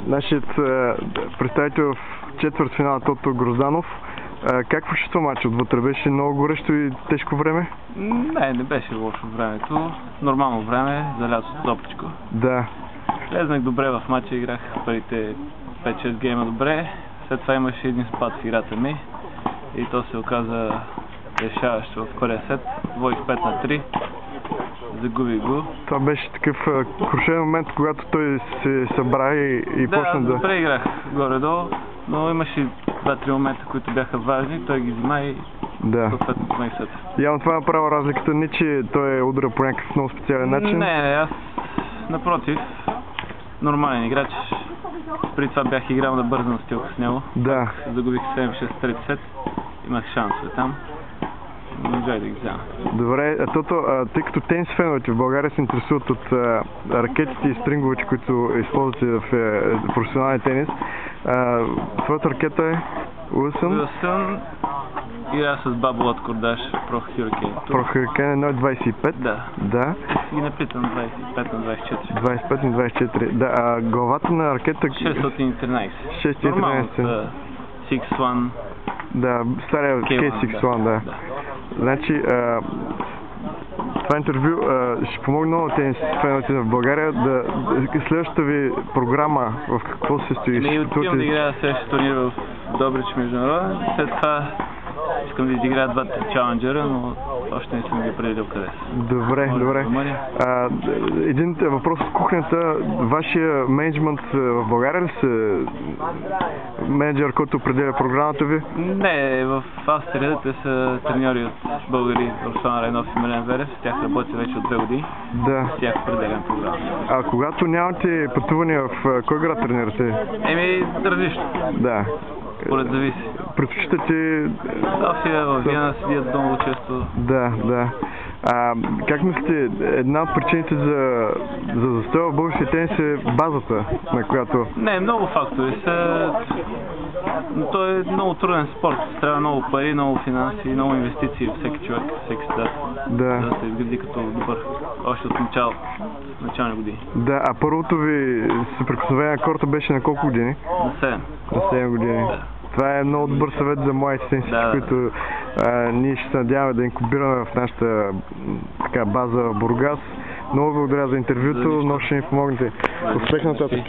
нашият представител в четвъртфинала Тото Грозданов. Как почувства матч отвътре? Беше много горещо и тежко време? Не беше лошо времето. Нормално време, за лятото топличко. Да. Влезнах добре в матча, играх първите 5-6 гейма добре. След това имаше един спад в играта ми и то се оказа решаващо в първия сет. Водих 5-3. Загубих го. Това беше такъв крушен момент, когато той се събра и почна да... добре играх горе-долу, но имаше 2-3 момента, които бяха важни. Той ги взима и съответно сме сет. Явно това направо разликата, не че той удара по някакъв много специален начин? Не, аз напротив, нормален играч. Преди това бях играл на бърза настилка с него. Да. Загубих 7-6 трети сет. Имах шансове там. Не можах да ги взема. Добре, тъй като тенис феновете в България се интересуват от ракетите и стринговете, които използвате в професионалния тенис, твоята ракета е Уилсън? Уилсън игра с Bubble от кордаж Pro Hurricane. Pro Hurricane 1.25? Да. И напитам 25 на 24. 25 на 24. Да, а главата на ракета... 613. 613. 6-1. Да, стария K6-1, да. Значи, това интервю ще помогне много тенис феновете в България да следващата ви програма в какво се стои? Отивам да играя следващия турнир в Добрич международен. След това искам да изиграя двата чаленджера, но още не съм ги определил къде са. Добре. Един въпрос от кухнята. Вашия менеджмент в България ли са менеджер, който определя програмата ви? Не, в Австрия те са треньори от българи, Руслан Райнов и Милен Верев. С тях работя вече от 2 години. Да. С тях определям програмата. А когато нямате пътувания, в кой град тренирате? Различно. Да. Поред зависи. Предпочитате... София, във Виена седят много често. Да. Как мислите, една от причините за застоя в българския тенис е базата, на която... Не, много фактори са... Но той е много труден спорт. Трябва много пари, много финанси, много инвестиции във всеки човек, всеки стат. Да се изгради като добър. Още от начални години. Да, а първото ви съприкосновение на корта беше на колко години? На 7. На 7 години. Да. Това е много добър съвет за младите тенисисти, които ние ще се надяваме да инкубираме в нашата база в Бургас. Много благодаря за интервюто, много ще ни помогнете. Успех нататък!